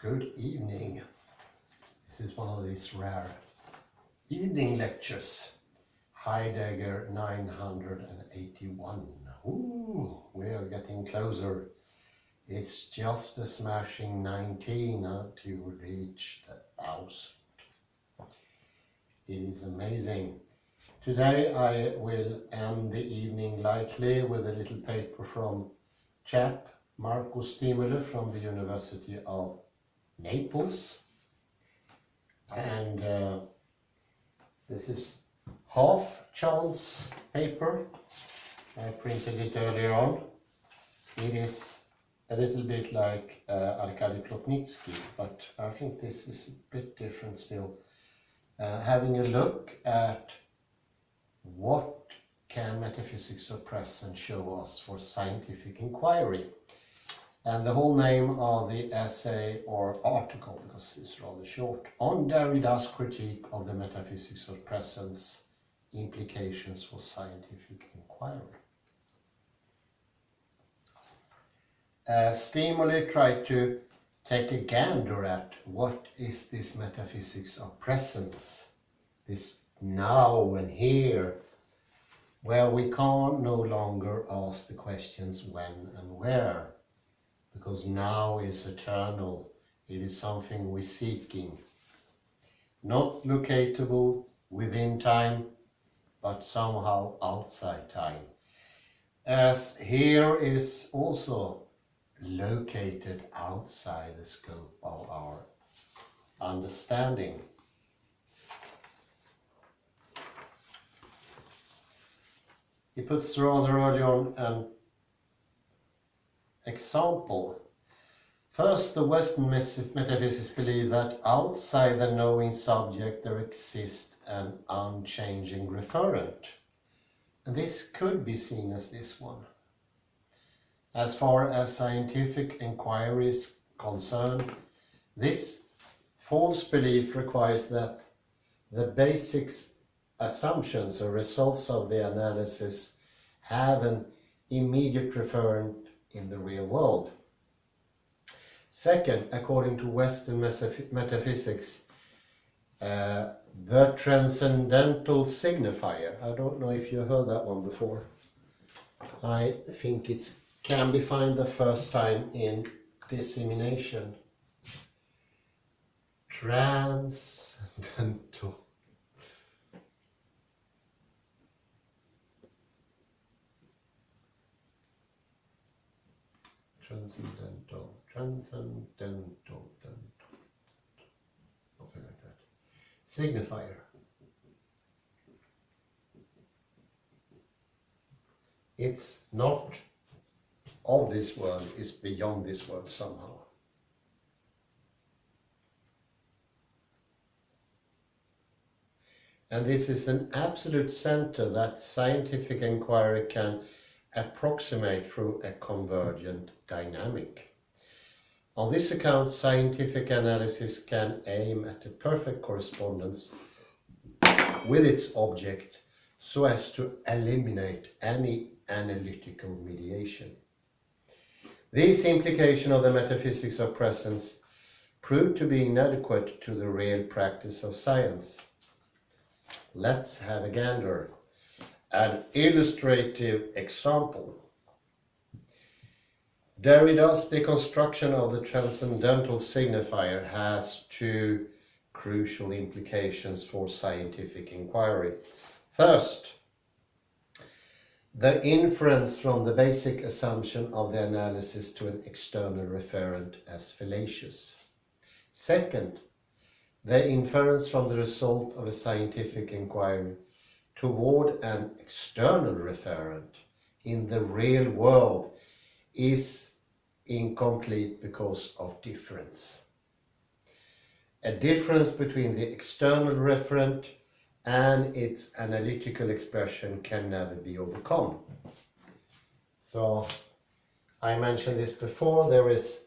Good evening. This is one of these rare evening lectures. Heidegger 981. Ooh, we are getting closer. It's just a smashing 19 to reach the 1000. It is amazing. Today I will end the evening lightly with a little paper from chap Marco Stimole from the University of Naples, and this is half chance paper. I printed it earlier on. It is a little bit like Arkady Plotnitsky, but I think this is a bit different still. Having a look at what can metaphysics of presence show us for scientific inquiry. And the whole name of the essay or article, because it's rather short, on Derrida's critique of the metaphysics of presence, implications for scientific inquiry. Stimole tried to take a gander at what is this metaphysics of presence, this now and here, where we can no longer ask the questions when and where. Because now is eternal, it is something we're seeking. Not locatable within time, but somehow outside time. As here is also located outside the scope of our understanding. He puts rather early on an example. First, the Western metaphysics believe that outside the knowing subject there exists an unchanging referent. And this could be seen as this one. As far as scientific inquiry is concerned, this false belief requires that the basic assumptions or results of the analysis have an immediate referent in the real world. Second, according to Western metaphysics, the Transcendental Signifier. I don't know if you heard that one before. I think it can be found the first time in Dissemination. Transcendental. Transcendental, something like that. Signifier. It's not of this world, it's beyond this world somehow. And this is an absolute center that scientific inquiry can approximate through a convergent dynamic. On this account, scientific analysis can aim at a perfect correspondence with its object so as to eliminate any analytical mediation. These implications of the metaphysics of presence prove to be inadequate to the real practice of science. Let's have a gander. An illustrative example. Derrida's deconstruction of the transcendental signifier has two crucial implications for scientific inquiry. First, the inference from the basic assumption of the analysis to an external referent as fallacious. Second, the inference from the result of a scientific inquiry toward an external referent in the real world is incomplete because of difference. A difference between the external referent and its analytical expression can never be overcome. So I mentioned this before, there is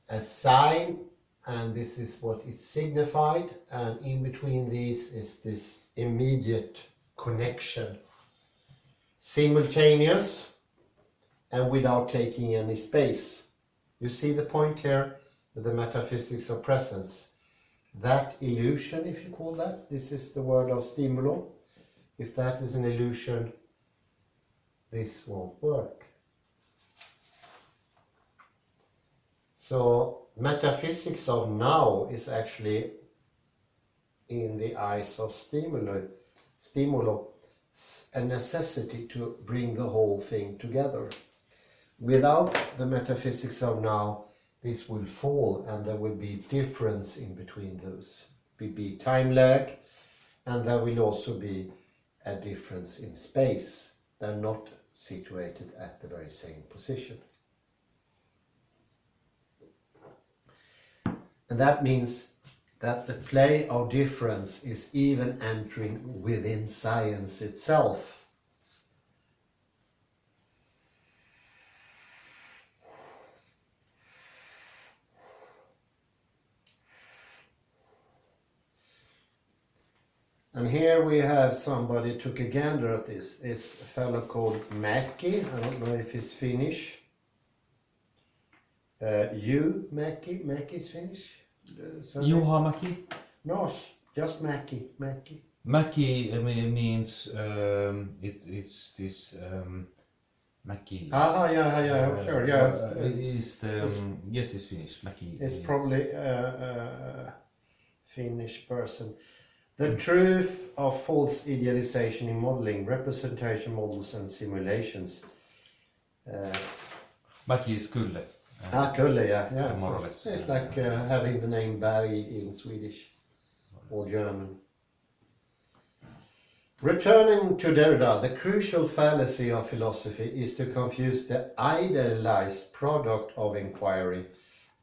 a sign and this is what is signified, and in between these is this immediate connection, simultaneous and without taking any space. You see the point here? the metaphysics of presence. That illusion, if you call that, this is the word of stimulo. If that is an illusion, this won't work. So metaphysics of now is actually, in the eyes of stimulo, a necessity to bring the whole thing together. Without the metaphysics of now, this will fall, and there will be difference in between those. There will be time lag, and there will also be a difference in space. They're not situated at the very same position. And that means that the play of difference is even entering within science itself. And here we have somebody took a gander at this. It's a fellow called Mackie. I don't know if he's Finnish. Mackie? Mackie's Finnish? Juha Mäki? No, just Mackie. Mäki means it's this Mäki. Yeah, sure, yeah. Is the yes, it's Finnish. Mäki. It's probably a Finnish person. The truth of false idealization in modeling, representation models and simulations. Mäki is Kulle. Kulle, yeah. More or So less. it's like having the name Berg in Swedish or German. Returning to Derrida, the crucial fallacy of philosophy is to confuse the idealized product of inquiry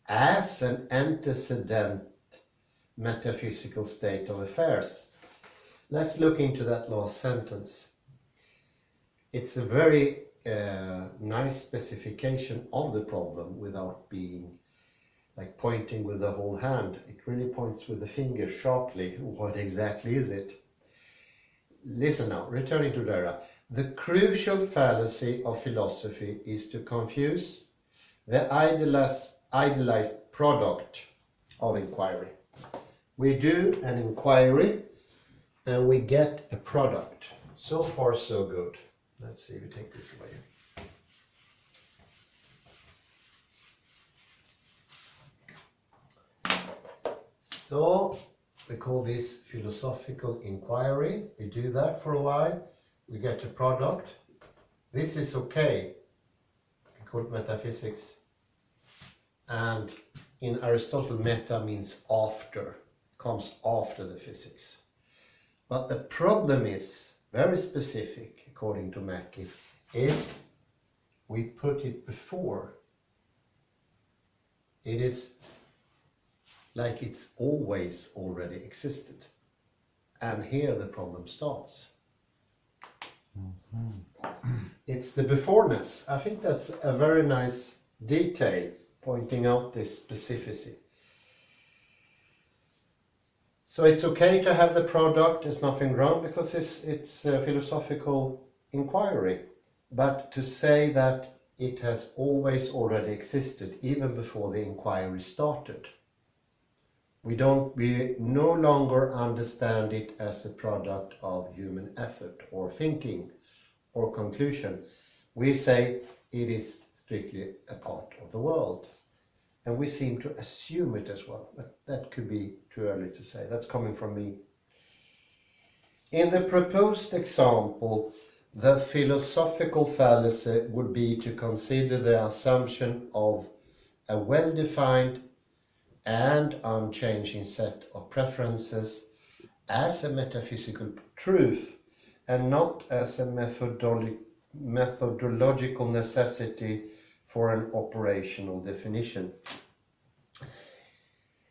as an antecedent metaphysical state of affairs. Let's look into that last sentence. It's a very nice specification of the problem without being like pointing with the whole hand. It really points with the finger sharply. What exactly is it? Listen now, returning to Derrida. The crucial fallacy of philosophy is to confuse the idealized product of inquiry. We do an inquiry and we get a product. So far, so good. Let's see if we take this away. So we call this philosophical inquiry. We do that for a while. We get a product. This is okay. We call it metaphysics. And in Aristotle, meta means after. Comes after the physics. But the problem is very specific, according to Mackie, is we put it before. It is like it's always already existed. And here the problem starts. It's the beforeness. I think that's a very nice detail pointing out this specificity. So it's okay to have the product, there's nothing wrong, because it's a philosophical inquiry. But to say that it has always already existed, even before the inquiry started, we no longer understand it as a product of human effort or thinking or conclusion. We say it is strictly a part of the world. And we seem to assume it as well, but that could be too early to say. That's coming from me. In the proposed example, the philosophical fallacy would be to consider the assumption of a well-defined and unchanging set of preferences as a metaphysical truth and not as a methodological necessity for an operational definition.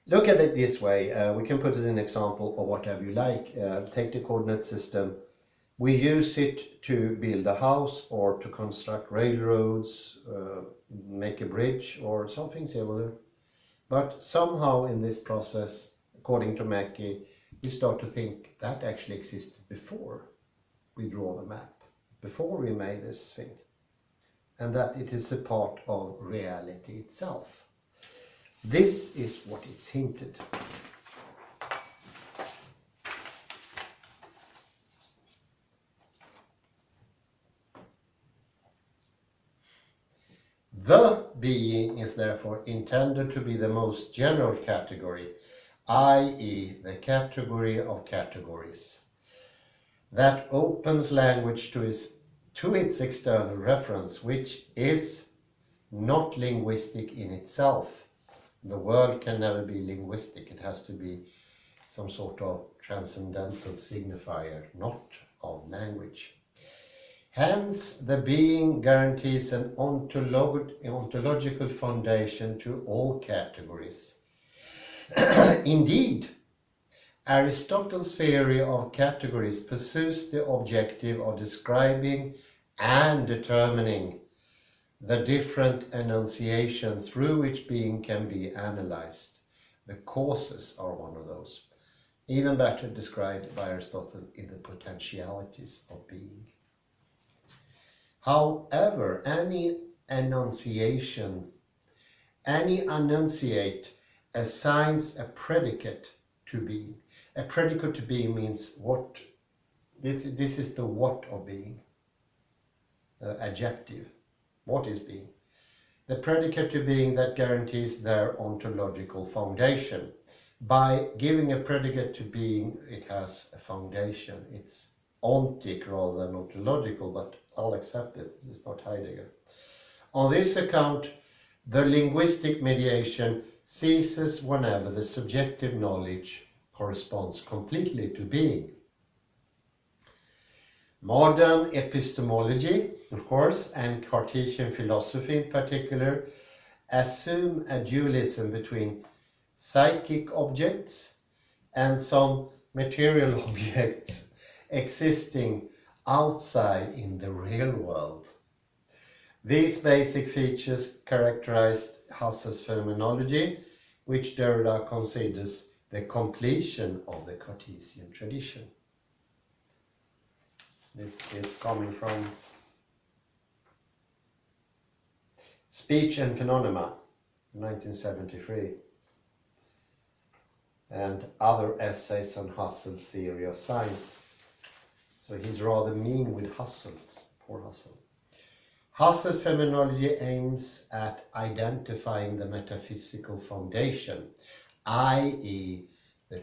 Look at it this way. We can put it in an example or whatever you like. Take the coordinate system. We use it to build a house or to construct railroads, make a bridge or something similar. But somehow in this process, according to Mackie, we start to think that actually existed before we draw the map, before we made this thing, and that it is a part of reality itself. This is what is hinted. The being is therefore intended to be the most general category, i.e. the category of categories, that opens language to its external reference, which is not linguistic in itself. The world can never be linguistic. It has to be some sort of transcendental signifier, not of language. Hence, the being guarantees an ontological foundation to all categories. Indeed, Aristotle's theory of categories pursues the objective of describing and determining the different enunciations through which being can be analyzed. The causes are one of those, even better described by Aristotle in the potentialities of being. However, any enunciate assigns a predicate to being. A predicate to being means what. This is the what of being. Adjective. What is being? The predicate to being that guarantees their ontological foundation. By giving a predicate to being, it has a foundation. It's ontic rather than ontological, but I'll accept it. It's not Heidegger. On this account, the linguistic mediation ceases whenever the subjective knowledge corresponds completely to being. Modern epistemology, of course, and Cartesian philosophy in particular, assume a dualism between psychic objects and some material objects existing outside in the real world. These basic features characterized Husserl's phenomenology, which Derrida considers the completion of the Cartesian tradition. This is coming from Speech and Phenomena, 1973, and other essays on Husserl's theory of science. So he's rather mean with Husserl, poor Husserl. Husserl's phenomenology aims at identifying the metaphysical foundation, i.e. the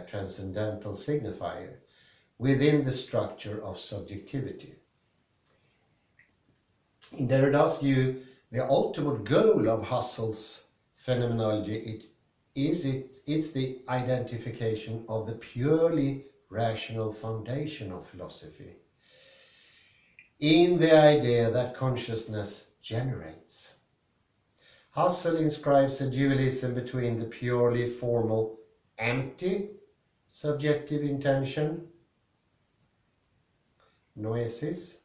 transcendental signifier, within the structure of subjectivity. In Derrida's view, the ultimate goal of Husserl's phenomenology it's the identification of the purely rational foundation of philosophy, in the idea that consciousness generates. Husserl inscribes a dualism between the purely formal, empty subjective intention, noesis,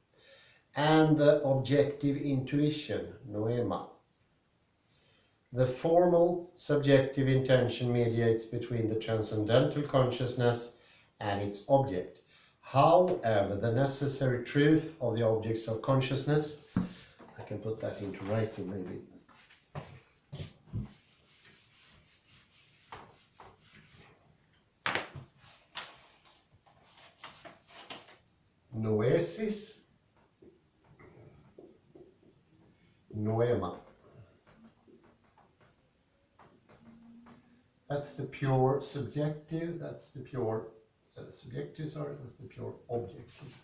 and the objective intuition, noema. The formal subjective intention mediates between the transcendental consciousness and its object. However, the necessary truth of the objects of consciousness, I can put that into writing maybe. Noesis, noema. That's the pure subjective, that's the pure that's the pure objective.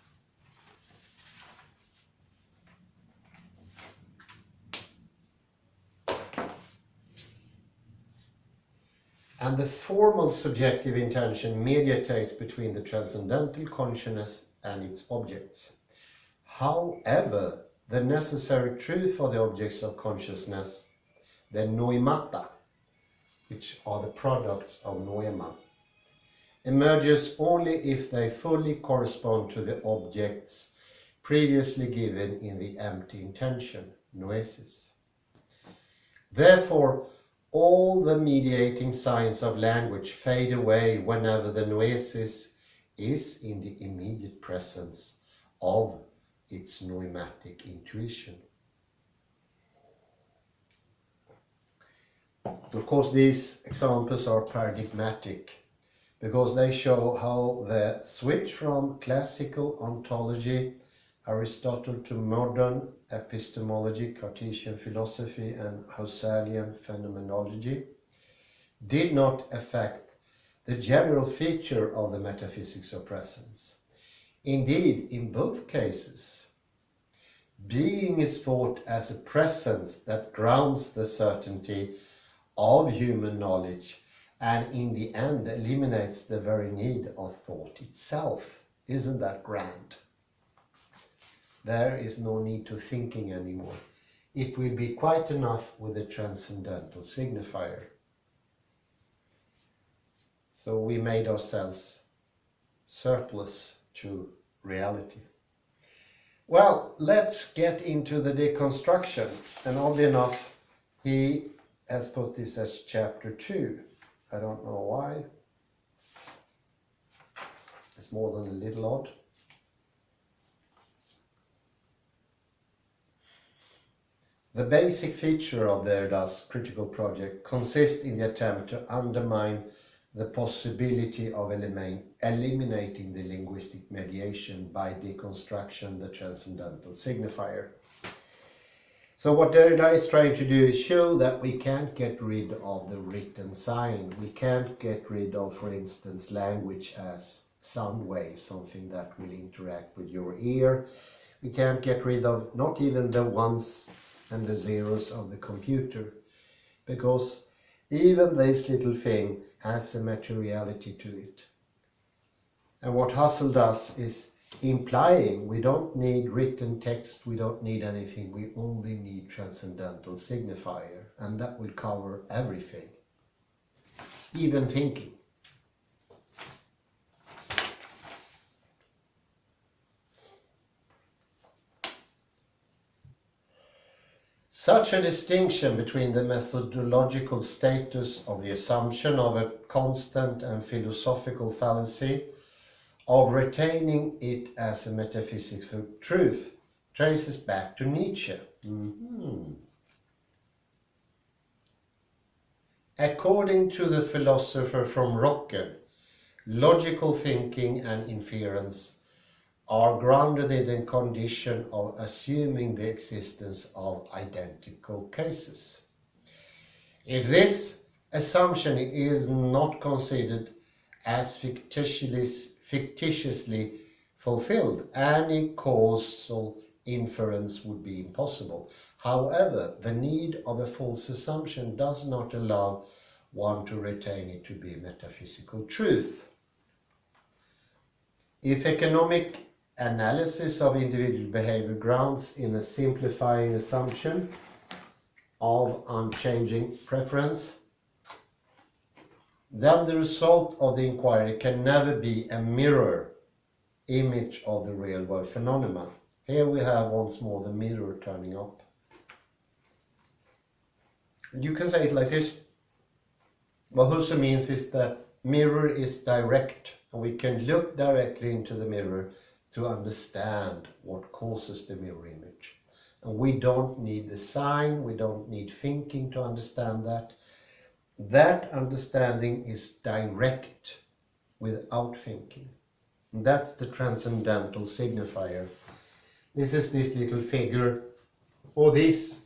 And the formal subjective intention mediates between the transcendental consciousness and its objects. However, the necessary truth for the objects of consciousness, the noemata, which are the products of noema, emerges only if they fully correspond to the objects previously given in the empty intention, noesis. Therefore, all the mediating signs of language fade away whenever the noesis is in the immediate presence of its noematic intuition. Of course, these examples are paradigmatic because they show how the switch from classical ontology, Aristotle, to modern epistemology, Cartesian philosophy, and Husserlian phenomenology did not affect the general feature of the metaphysics of presence. Indeed, in both cases, being is thought as a presence that grounds the certainty of human knowledge and in the end eliminates the very need of thought itself. Isn't that grand? There is no need to thinking anymore. It will be quite enough with the transcendental signifier. So we made ourselves surplus to reality. Well, let's get into the deconstruction. And oddly enough, he has put this as chapter 2. I don't know why. It's more than a little odd. The basic feature of Derrida's critical project consists in the attempt to undermine the possibility of eliminating the linguistic mediation by deconstruction, the transcendental signifier. So what Derrida is trying to do is show that we can't get rid of the written sign. We can't get rid of, for instance, language as sound waves, something that will interact with your ear. We can't get rid of not even the ones and the zeros of the computer, because even this little thing has a materiality to it. And what Husserl does is implying we don't need written text, we don't need anything, we only need transcendental signifier, and that will cover everything, even thinking. Such a distinction between the methodological status of the assumption of a constant and philosophical fallacy of retaining it as a metaphysical truth traces back to Nietzsche. According to the philosopher from Rocken, logical thinking and inference are grounded in the condition of assuming the existence of identical cases. If this assumption is not considered as fictitiously fulfilled, any causal inference would be impossible. However, the need of a false assumption does not allow one to retain it to be a metaphysical truth. If economic analysis of individual behavior grounds in a simplifying assumption of unchanging preference, then the result of the inquiry can never be a mirror image of the real world phenomena. Here we have once more the mirror turning up. You can say it like this. What Husserl means is that mirror is direct, and we can look directly into the mirror to understand what causes the mirror image. And we don't need the sign, we don't need thinking to understand that. That understanding is direct without thinking. And that's the transcendental signifier. This is this little figure, or these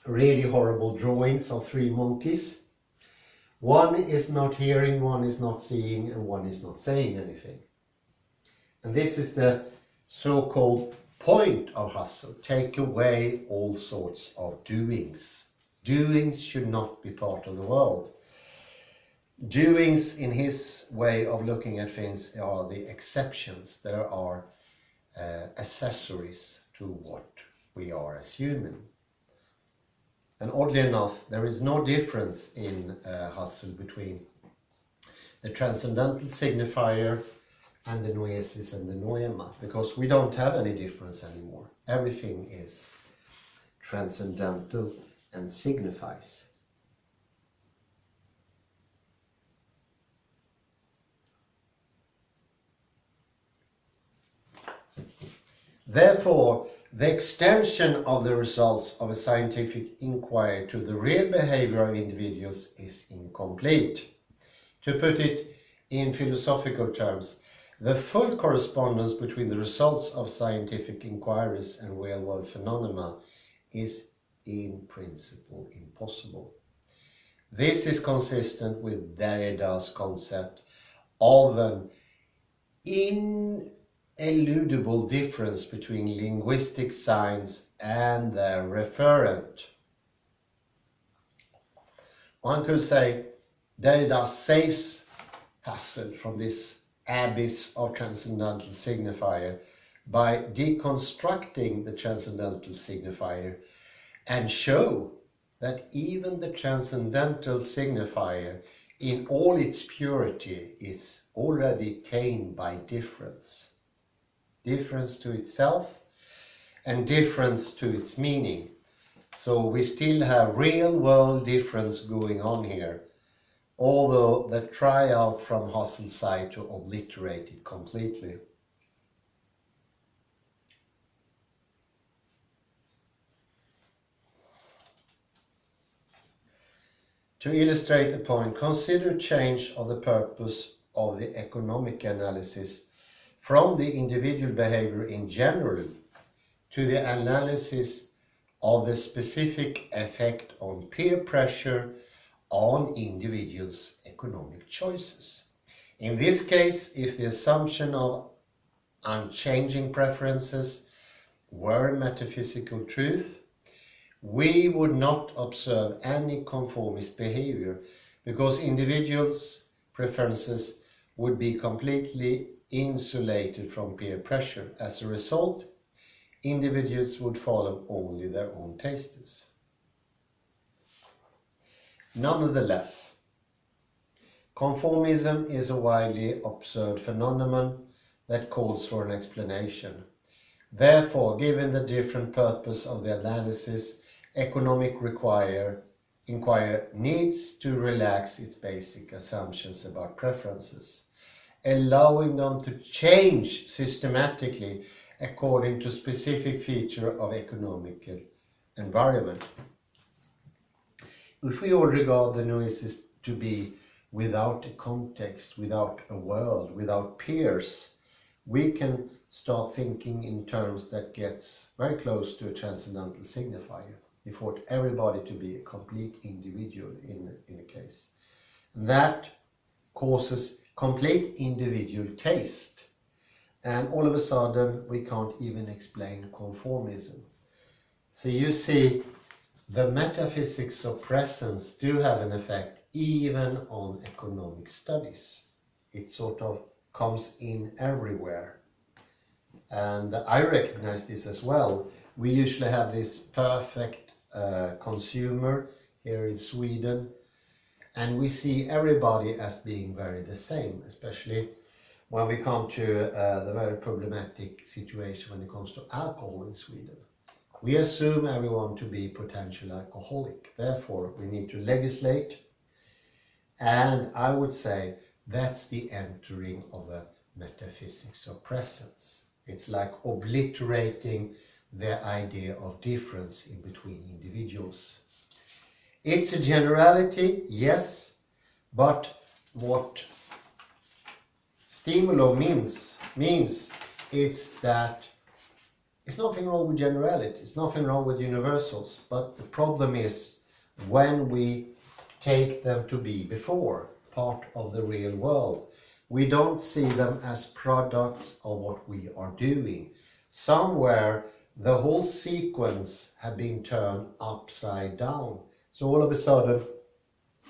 really horrible drawings of 3 monkeys. One is not hearing, one is not seeing, and one is not saying anything. And this is the so-called point of Husserl. Take away all sorts of doings. Doings should not be part of the world. Doings, in his way of looking at things, are the exceptions. There are accessories to what we are as human. And oddly enough, there is no difference in Husserl between the transcendental signifier and the noesis and the noema, because we don't have any difference anymore. Everything is transcendental and signifies. Therefore, The extension of the results of a scientific inquiry to the real behavior of individuals is incomplete. To put it in philosophical terms, the full correspondence between the results of scientific inquiries and real-world phenomena is in principle impossible. This is consistent with Derrida's concept of an ineludible difference between linguistic science and their referent. One could say Derrida saves Husserl from this abyss of transcendental signifier by deconstructing the transcendental signifier and show that even the transcendental signifier in all its purity is already tainted by difference. Difference to itself and difference to its meaning. So we still have real world difference going on here, although they try out from Husserl's side to obliterate it completely. To illustrate the point, consider change of the purpose of the economic analysis from the individual behavior in general to the analysis of the specific effect on peer pressure on individuals' economic choices. In this case, if the assumption of unchanging preferences were metaphysical truth, we would not observe any conformist behavior because individuals' preferences would be completely insulated from peer pressure. As a result, individuals would follow only their own tastes. Nonetheless, conformism is a widely observed phenomenon that calls for an explanation. Therefore, given the different purpose of the analysis, economic inquiry needs to relax its basic assumptions about preferences, allowing them to change systematically according to specific feature of economic environment. If we all regard the noesis to be without a context, without a world, without peers, we can start thinking in terms that gets very close to a transcendental signifier. We thought everybody to be a complete individual in a case. That causes complete individual taste. And all of a sudden, we can't even explain conformism. So you see, the metaphysics of presence do have an effect even on economic studies. It sort of comes in everywhere. And I recognize this as well. We usually have this perfect consumer here in Sweden, and we see everybody as being very the same, especially when we come to the very problematic situation when it comes to alcohol in Sweden. We assume everyone to be potential alcoholic. Therefore, we need to legislate, and I would say that's the entering of a metaphysics of presence. It's like obliterating the idea of difference in between individuals. It's a generality, yes, but what stimulo means is that it's nothing wrong with generality, it's nothing wrong with universals, but the problem is when we take them to be before part of the real world. We don't see them as products of what we are doing. Somewhere the whole sequence have been turned upside down. So all of a sudden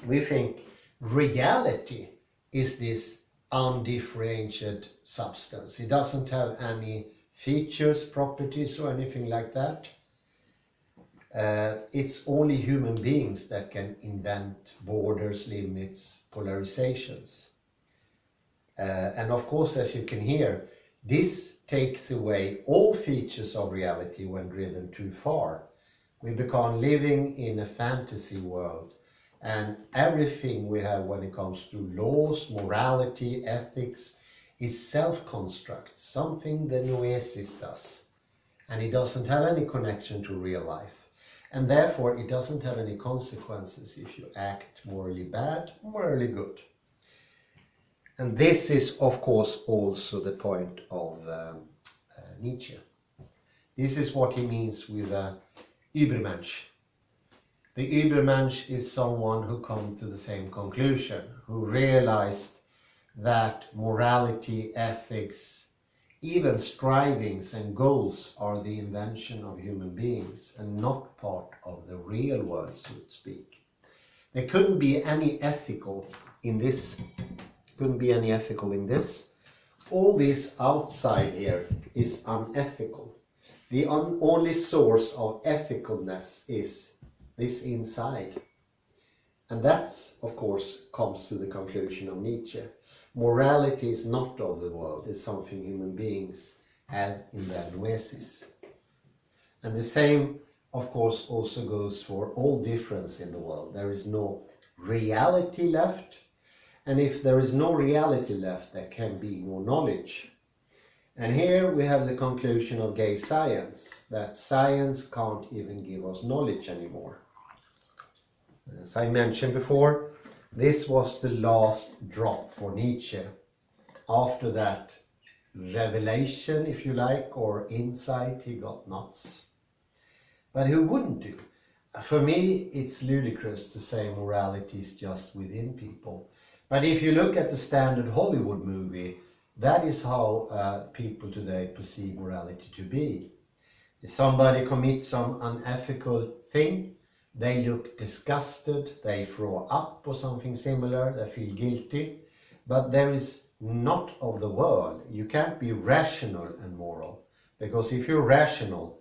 we think reality is this undifferentiated substance. It doesn't have any features, properties or anything like that. It's only human beings that can invent borders, limits, polarizations. And of course, as you can hear, this takes away all features of reality when driven too far. We become living in a fantasy world, and everything we have when it comes to laws, morality, ethics is self-construct, something the noesis does. and it doesn't have any connection to real life. And therefore it doesn't have any consequences if you act morally bad or morally good. And this is of course also the point of Nietzsche. This is what he means with Übermensch. The Übermensch is someone who comes to the same conclusion, who realized that morality, ethics, even strivings and goals are the invention of human beings and not part of the real world, so to speak. There couldn't be any ethical in this. All this outside here is unethical. The only source of ethicalness is this inside. And that's, of course, comes to the conclusion of Nietzsche. Morality is not of the world, it's something human beings have in their noesis. And the same, of course, also goes for all difference in the world. There is no reality left, and if there is no reality left, there can be no knowledge. And here we have the conclusion of gay science, that science can't even give us knowledge anymore. As I mentioned before, this was the last drop for Nietzsche. After that revelation, if you like, or insight, he got nuts. But who wouldn't do? For me, it's ludicrous to say morality is just within people. But if you look at the standard Hollywood movie, that is how people today perceive morality to be. If somebody commits some unethical thing, they look disgusted, they throw up or something similar, they feel guilty. But there is not of the world. You can't be rational and moral. Because if you're rational,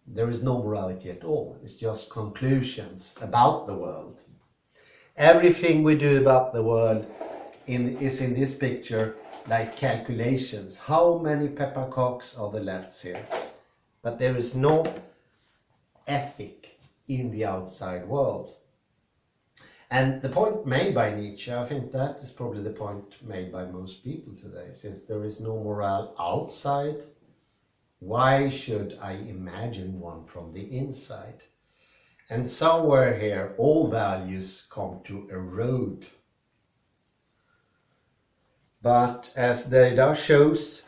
there is no morality at all. It's just conclusions about the world. Everything we do about the world is in this picture like calculations. How many peppercorns are the left here? But there is no ethic in the outside world. And the point made by Nietzsche, I think that is probably the point made by most people today. Since there is no morale outside, why should I imagine one from the inside? And somewhere here, all values come to erode. But as Derrida shows,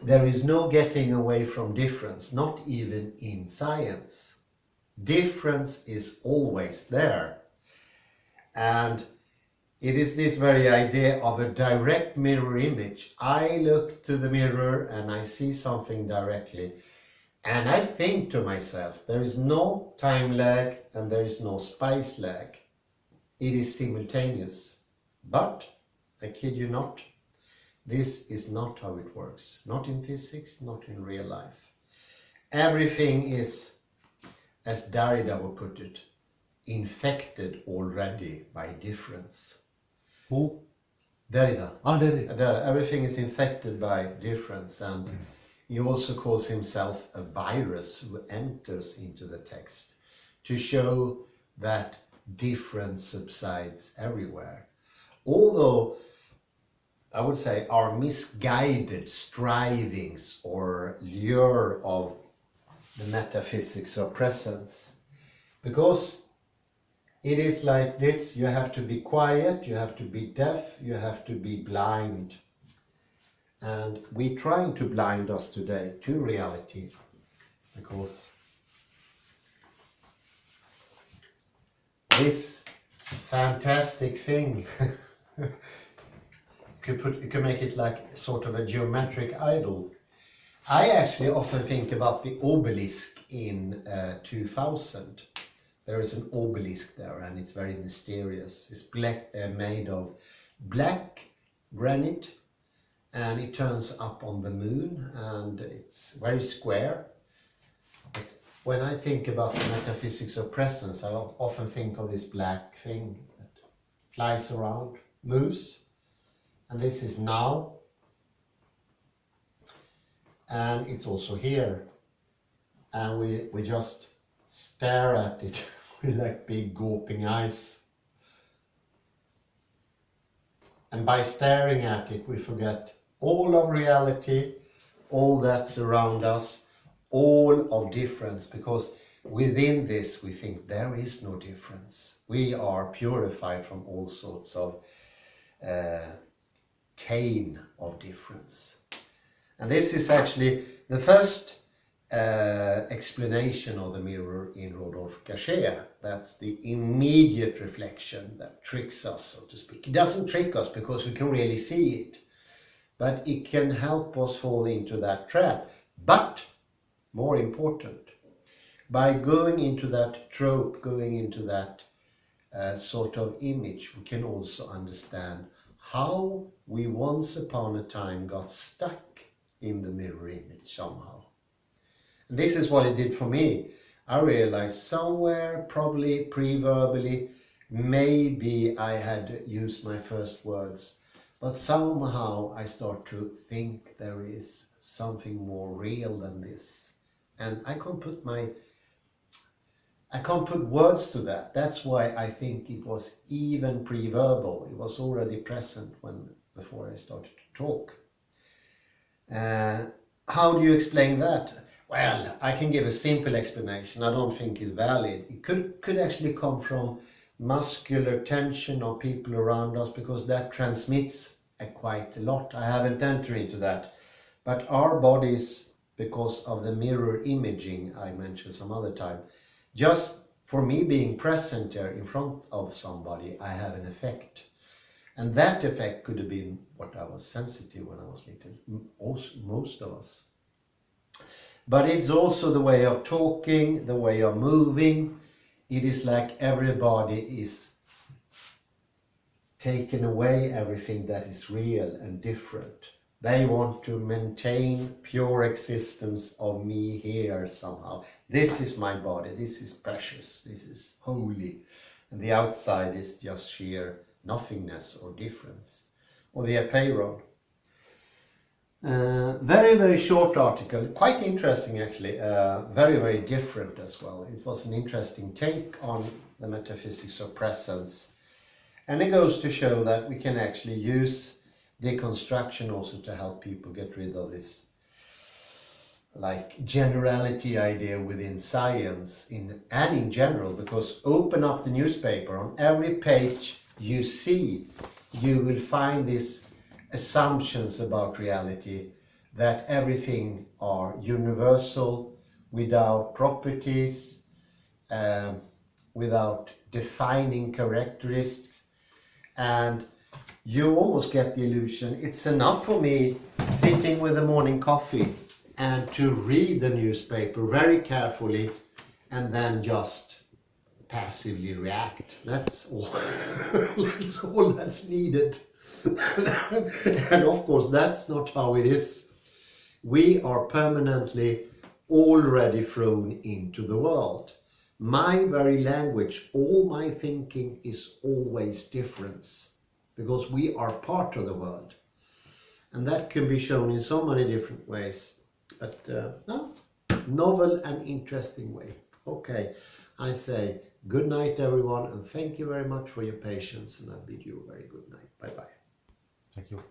there is no getting away from difference, not even in science. Difference is always there. And it is this very idea of a direct mirror image. I look to the mirror and I see something directly. And I think to myself, there is no time lag and there is no space lag. It is simultaneous. But, I kid you not, this is not how it works. Not in physics, not in real life. Everything is, as Derrida would put it, infected already by difference. Who? Derrida. Derrida. Everything is infected by difference, and he also calls himself a virus who enters into the text to show that difference subsides everywhere. Although I would say our misguided strivings or lure of the metaphysics of presence, because it is like this: you have to be quiet, you have to be deaf, you have to be blind. And we're trying to blind us today to reality, because this fantastic thing you could make it like sort of a geometric idol. I actually often think about the Obelisk in 2000. There is an obelisk there and it's very mysterious. It's made of black granite, and it turns up on the moon, and it's very square. But when I think about the metaphysics of presence, I often think of this black thing that flies around, moves, and this is now, and it's also here, and we just stare at it with like big gaping eyes. And by staring at it, we forget all of reality, all that's around us, all of difference, because within this we think there is no difference. We are purified from all sorts of taint of difference. And this is actually the first explanation of the mirror in Rodolphe Gasquet. That's the immediate reflection that tricks us, so to speak. It doesn't trick us because we can really see it, but it can help us fall into that trap. But more important, by going into that trope, going into that sort of image, we can also understand how we once upon a time got stuck in the mirror image somehow. And this is what it did for me. I realized somewhere, probably pre-verbally, maybe I had used my first words, but somehow I start to think there is something more real than this. And I can't put words to that. That's why I think it was even pre-verbal. It was already present before I started to talk. How do you explain that? Well, I can give a simple explanation. I don't think it's valid. It could actually come from muscular tension of people around us, because that transmits quite a lot. I haven't entered into that. But our bodies, because of the mirror imaging I mentioned some other time, just for me being present there in front of somebody, I have an effect. And that effect could have been what I was sensitive when I was little, most of us. But it's also the way of talking, the way of moving. It is like everybody is taken away everything that is real and different. They want to maintain pure existence of me here somehow. This is my body, this is precious, this is holy. And the outside is just sheer nothingness or difference. Or the apeiron. Very, very short article, quite interesting actually, very, very different as well. It was an interesting take on the metaphysics of presence. And it goes to show that we can actually use deconstruction also to help people get rid of this like generality idea within science and in general, because open up the newspaper, on every page you see, you will find these assumptions about reality, that everything are universal, without properties, without defining characteristics, and you almost get the illusion it's enough for me sitting with a morning coffee and to read the newspaper very carefully and then just passively react. That's all. That's all that's needed. And of course that's not how it is. We are permanently already thrown into the world. My very language, all my thinking is always difference, because we are part of the world. And that can be shown in so many different ways. But novel and interesting way. Okay, I say good night everyone, and thank you very much for your patience, and I bid you a very good night. Bye bye. Thank you.